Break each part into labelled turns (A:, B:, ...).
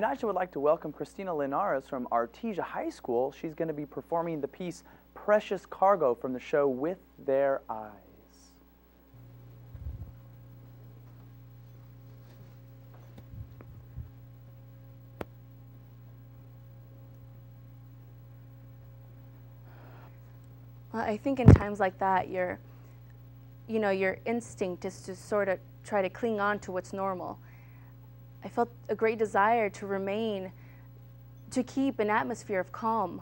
A: tonight I would like to welcome Christina Linares from Artesia High School. She's going to be performing the piece Precious Cargo from the show With Their Eyes.
B: Well, I think in times like that, your instinct is to sort of try to cling on to what's normal. I felt a great desire to keep an atmosphere of calm.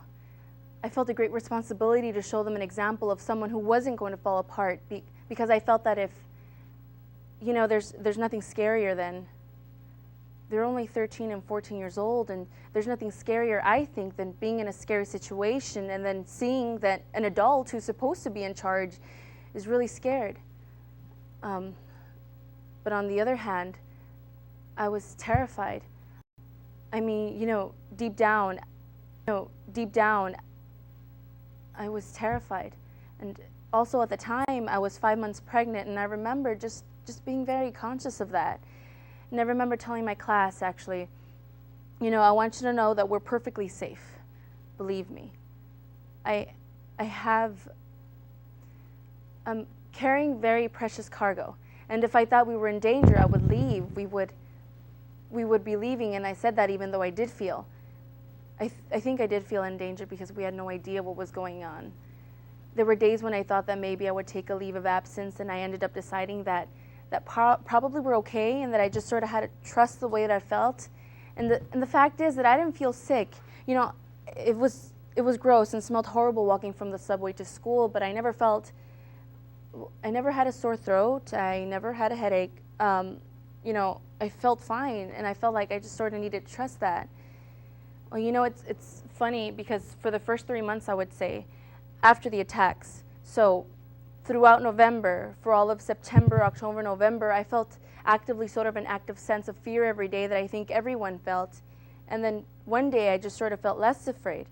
B: I felt a great responsibility to show them an example of someone who wasn't going to fall apart, because I felt that if, there's nothing scarier than, they're only 13 and 14 years old, and there's nothing scarier, I think, than being in a scary situation and then seeing that an adult who's supposed to be in charge is really scared. But on the other hand, I was terrified. I mean, deep down, I was terrified. And also at the time, I was 5 months pregnant, and I remember just being very conscious of that. And I remember telling my class, actually, I want you to know that we're perfectly safe. Believe me. I'm carrying very precious cargo. And if I thought we were in danger, I would leave. We would be leaving, and I said that even though I did feel. I think I did feel in danger because we had no idea what was going on. There were days when I thought that maybe I would take a leave of absence, and I ended up deciding that probably we're okay, and that I just sort of had to trust the way that I felt. And the fact is that I didn't feel sick. It was gross and smelled horrible walking from the subway to school, but I never had a sore throat. I never had a headache. I felt fine, and I felt like I just sort of needed to trust that. Well, it's funny because for the first 3 months, I would say, after the attacks, so throughout November, for all of September, October, November, I felt actively sort of an active sense of fear every day that I think everyone felt. And then one day I just sort of felt less afraid.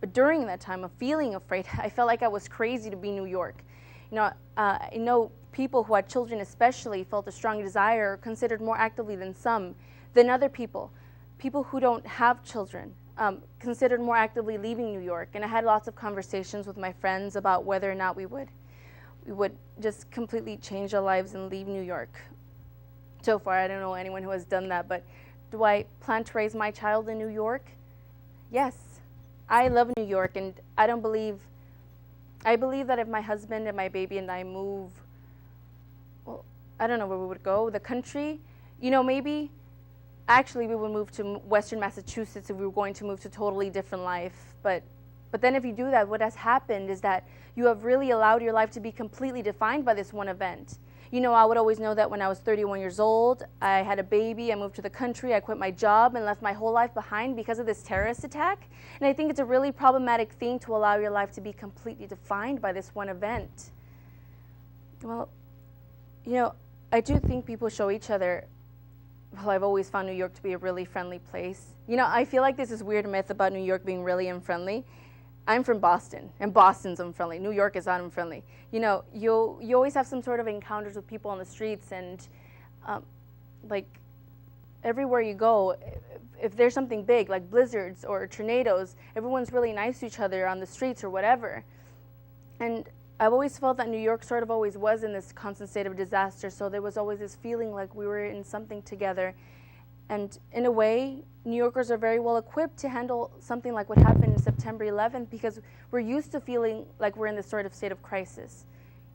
B: But during that time of feeling afraid, I felt like I was crazy to be New York. I know people who had children especially felt a strong desire, or considered more actively than other people. People who don't have children considered more actively leaving New York. And I had lots of conversations with my friends about whether or not we would just completely change our lives and leave New York. So far, I don't know anyone who has done that, but do I plan to raise my child in New York? Yes. I love New York, and I believe that if my husband and my baby and I move, well, I don't know where we would go, the country, maybe, actually we would move to Western Massachusetts if we were going to move to a totally different life. But then if you do that, what has happened is that you have really allowed your life to be completely defined by this one event. I would always know that when I was 31 years old, I had a baby, I moved to the country, I quit my job and left my whole life behind because of this terrorist attack. And I think it's a really problematic thing to allow your life to be completely defined by this one event. Well, I do think people show each other, well, I've always found New York to be a really friendly place. I feel like there's this weird myth about New York being really unfriendly. I'm from Boston, and Boston's unfriendly. New York is not unfriendly. You always have some sort of encounters with people on the streets, and like everywhere you go, if there's something big like blizzards or tornadoes, everyone's really nice to each other on the streets or whatever. And I've always felt that New York sort of always was in this constant state of disaster, so there was always this feeling like we were in something together. And in a way, New Yorkers are very well equipped to handle something like what happened in September 11th, because we're used to feeling like we're in this sort of state of crisis.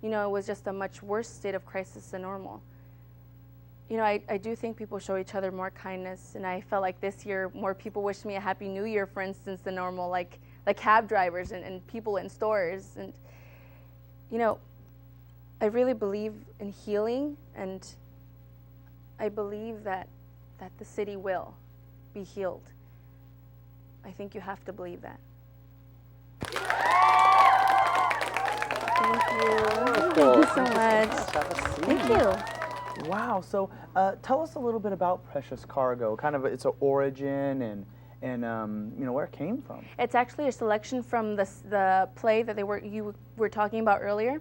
B: It was just a much worse state of crisis than normal. I do think people show each other more kindness, and I felt like this year more people wished me a Happy New Year, for instance, than normal, like cab drivers and people in stores. And, I really believe in healing, and I believe that the city will be healed. I think you have to believe that. Thank you. Thank you so much. Thank you.
A: Wow. So tell us a little bit about Precious Cargo, kind of its origin and where it came from.
B: It's actually a selection from the play that you were talking about earlier.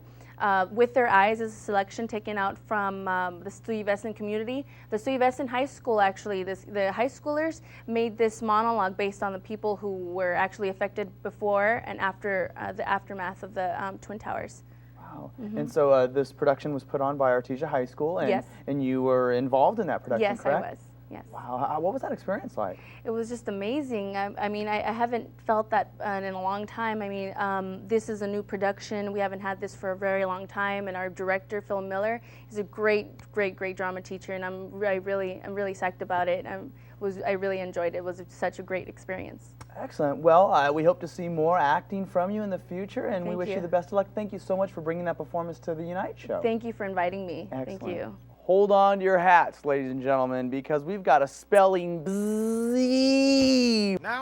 B: With Their Eyes is a selection taken out from the Stuyvesant community. The Stuyvesant High School, actually, the high schoolers made this monologue based on the people who were actually affected before and after the aftermath of the Twin Towers.
A: Wow. And so this production was put on by Artesia High School, and,
B: Yes.
A: and you were involved in that production,
B: Yes,
A: correct?
B: I was. Yes.
A: Wow. What was that experience like?
B: It was just amazing. I mean, I haven't felt that in a long time. I mean, this is a new production. We haven't had this for a very long time, and our director, Phil Miller, is a great drama teacher, and I'm really psyched about it. I really enjoyed it. It was such a great experience.
A: Excellent. Well, we hope to see more acting from you in the future, and we
B: Thank
A: wish you
B: you.
A: the best of luck. Thank you so much for bringing that performance to the Unite show.
B: Thank you for inviting me.
A: Excellent.
B: Thank you.
A: Hold on to your hats, ladies and gentlemen, because we've got a spelling bee.
C: Now